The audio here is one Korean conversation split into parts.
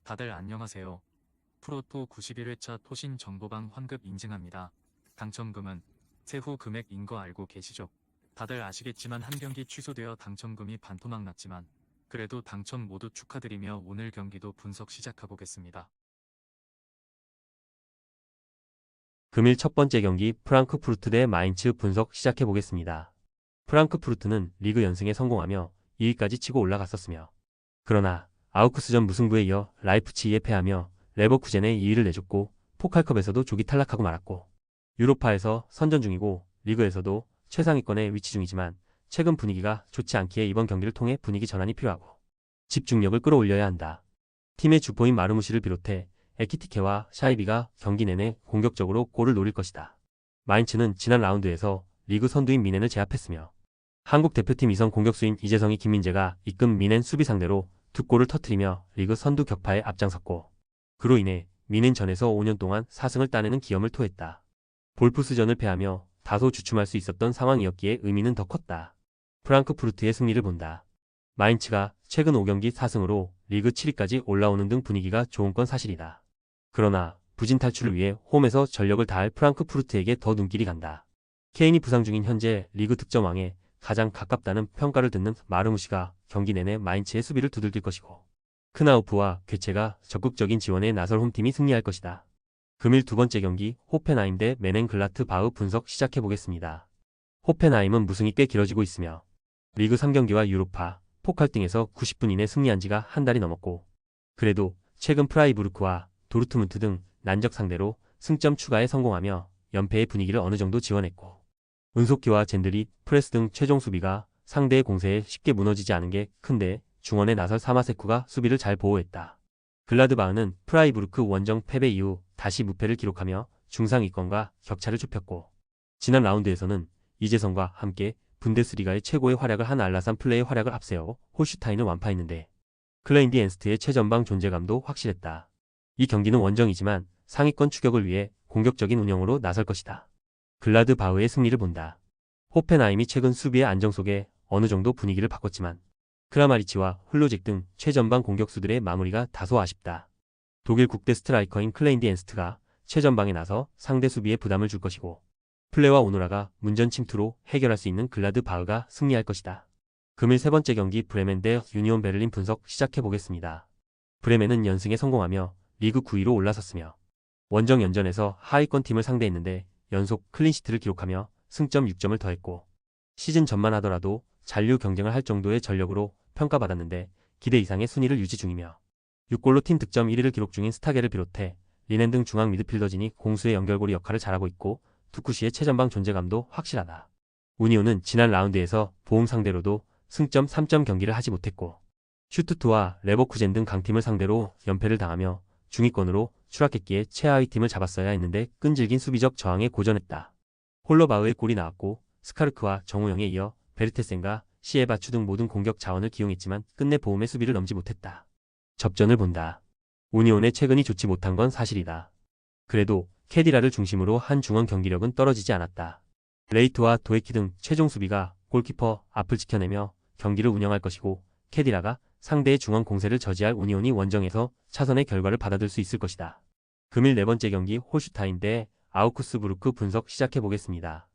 다들 안녕하세요. 프로토 91회차 토신 정보방 환급 인증합니다. 당첨금은 세후 금액인 거 알고 계시죠? 다들 아시겠지만 한 경기 취소되어 당첨금이 반토막 났지만 그래도 당첨 모두 축하드리며 오늘 경기도 분석 시작해보겠습니다. 금일 첫 번째 경기 프랑크푸르트 대 마인츠 분석 시작해보겠습니다. 프랑크푸르트는 리그 연승에 성공하며 2위까지 치고 올라갔었으며 그러나 아우크스전 무승부에 이어 라이프치히에 패하며 레버쿠젠에 2위를 내줬고 포칼컵에서도 조기 탈락하고 말았고 유로파에서 선전 중이고 리그에서도 최상위권에 위치 중이지만 최근 분위기가 좋지 않기에 이번 경기를 통해 분위기 전환이 필요하고 집중력을 끌어올려야 한다. 팀의 주포인 마르무시를 비롯해 에키티케와 샤이비가 경기 내내 공격적으로 골을 노릴 것이다. 마인츠는 지난 라운드에서 리그 선두인 미넨을 제압했으며 한국 대표팀 이선 공격수인 이재성이 김민재가 이끈 미넨 수비 상대로 두 골을 터뜨리며 리그 선두 격파에 앞장섰고 그로 인해 미넨전에서 5년 동안 4승을 따내는 기염을 토했다. 볼프스전을 패하며 다소 주춤할 수 있었던 상황이었기에 의미는 더 컸다. 프랑크푸르트의 승리를 본다. 마인츠가 최근 5경기 4승으로 리그 7위까지 올라오는 등 분위기가 좋은 건 사실이다. 그러나 부진 탈출을 위해 홈에서 전력을 다할 프랑크푸르트에게 더 눈길이 간다. 케인이 부상 중인 현재 리그 득점왕에 가장 가깝다는 평가를 듣는 마르무시가 경기 내내 마인츠의 수비를 두들길 것이고 크나우프와 괴체가 적극적인 지원에 나설 홈팀이 승리할 것이다. 금일 두 번째 경기 호펜하임 대 메넨글라트 바흐 분석 시작해보겠습니다. 호펜하임은 무승이 꽤 길어지고 있으며 리그 3경기와 유로파, 포칼 등에서 90분 이내 승리한 지가 한 달이 넘었고 그래도 최근 프라이부르크와 도르트문트 등 난적 상대로 승점 추가에 성공하며 연패의 분위기를 어느 정도 지원했고 은소키와 젠드리, 프레스 등 최종 수비가 상대의 공세에 쉽게 무너지지 않은 게 큰데 중원에 나설 사마세쿠가 수비를 잘 보호했다. 글라드바흐는 프라이부르크 원정 패배 이후 다시 무패를 기록하며 중상위권과 격차를 좁혔고 지난 라운드에서는 이재성과 함께 분데스리가의 최고의 활약을 한 알라산 플레이의 활약을 앞세워 홀슈타인을 완파했는데 클레인디 엔스트의 최전방 존재감도 확실했다. 이 경기는 원정이지만 상위권 추격을 위해 공격적인 운영으로 나설 것이다. 글라드바흐의 승리를 본다. 호펜하임이 최근 수비의 안정 속에 어느 정도 분위기를 바꿨지만 크라마리치와 훌로직 등 최전방 공격수들의 마무리가 다소 아쉽다. 독일 국대 스트라이커인 클레인디 엔스트가 최전방에 나서 상대 수비에 부담을 줄 것이고 플레와 오노라가 문전 침투로 해결할 수 있는 글라드바흐가 승리할 것이다. 금일 세 번째 경기 브레멘 대 유니온 베를린 분석 시작해보겠습니다. 브레멘은 연승에 성공하며 리그 9위로 올라섰으며 원정 연전에서 하위권 팀을 상대했는데 연속 클린시트를 기록하며 승점 6점을 더했고 시즌 전만 하더라도 잔류 경쟁을 할 정도의 전력으로 평가받았는데 기대 이상의 순위를 유지 중이며 6골로 팀 득점 1위를 기록 중인 스타게를 비롯해 리넨 등 중앙 미드필더진이 공수의 연결고리 역할을 잘하고 있고 투쿠시의 최전방 존재감도 확실하다. 우니온은 지난 라운드에서 보험 상대로도 승점 3점 경기를 하지 못했고 슈투트와 레버쿠젠 등 강팀을 상대로 연패를 당하며 중위권으로 추락했기에 최하위 팀을 잡았어야 했는데 끈질긴 수비적 저항에 고전했다. 홀러바흐의 골이 나왔고 스카르크와 정우영에 이어 베르테센과 시에바추 등 모든 공격 자원을 기용했지만 끝내 보험의 수비를 넘지 못했다. 접전을 본다. 우니온의 최근이 좋지 못한 건 사실이다. 그래도 캐디라를 중심으로 한 중원 경기력은 떨어지지 않았다. 레이트와 도에키 등 최종 수비가 골키퍼 앞을 지켜내며 경기를 운영할 것이고 캐디라가 상대의 중원 공세를 저지할 우니온이 원정에서 차선의 결과를 받아들 수 있을 것이다. 금일 네 번째 경기 홀슈타인 대 아우크스부르크 분석 시작해보겠습니다.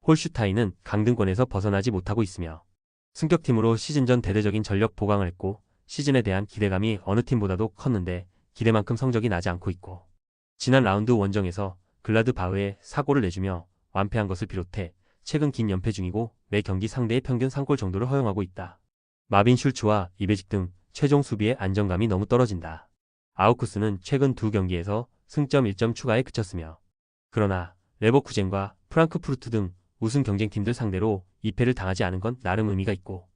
홀슈타인은 강등권에서 벗어나지 못하고 있으며 승격팀으로 시즌 전 대대적인 전력 보강을 했고 시즌에 대한 기대감이 어느 팀보다도 컸는데 기대만큼 성적이 나지 않고 있고 지난 라운드 원정에서 글라드바흐에 4골을 내주며 완패한 것을 비롯해 최근 긴 연패 중이고 매 경기 상대의 평균 3골 정도를 허용하고 있다. 마빈 슐츠와 이베직 등 최종 수비의 안정감이 너무 떨어진다. 아우크스는 최근 두 경기에서 승점 1점 추가에 그쳤으며 그러나 레버쿠젠과 프랑크푸르트 등 우승 경쟁팀들 상대로 2패를 당하지 않은 건 나름 의미가 있고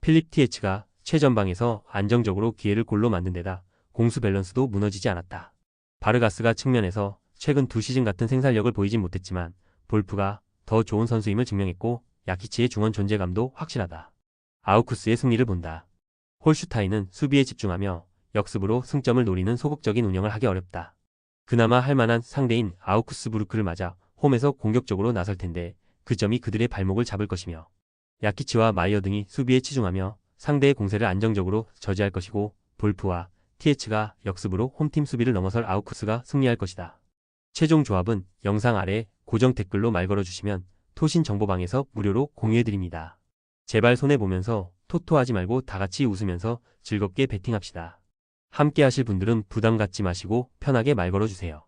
필립 티에츠가 최전방에서 안정적으로 기회를 골로 만든 데다 공수 밸런스도 무너지지 않았다. 바르가스가 측면에서 최근 두 시즌 같은 생산력을 보이진 못했지만 볼프가 더 좋은 선수임을 증명했고 야키치의 중원 존재감도 확실하다. 아우크스의 승리를 본다. 홀슈타인은 수비에 집중하며 역습으로 승점을 노리는 소극적인 운영을 하기 어렵다. 그나마 할만한 상대인 아우크스부르크를 맞아 홈에서 공격적으로 나설 텐데 그 점이 그들의 발목을 잡을 것이며 야키치와 마이어 등이 수비에 치중하며 상대의 공세를 안정적으로 저지할 것이고 볼프와 TH가 역습으로 홈팀 수비를 넘어설 아우쿠스가 승리할 것이다. 최종 조합은 영상 아래 고정 댓글로 말 걸어주시면 토신 정보방에서 무료로 공유해드립니다. 제발 손해보면서 토토하지 말고 다같이 웃으면서 즐겁게 베팅합시다. 함께 하실 분들은 부담 갖지 마시고 편하게 말 걸어주세요.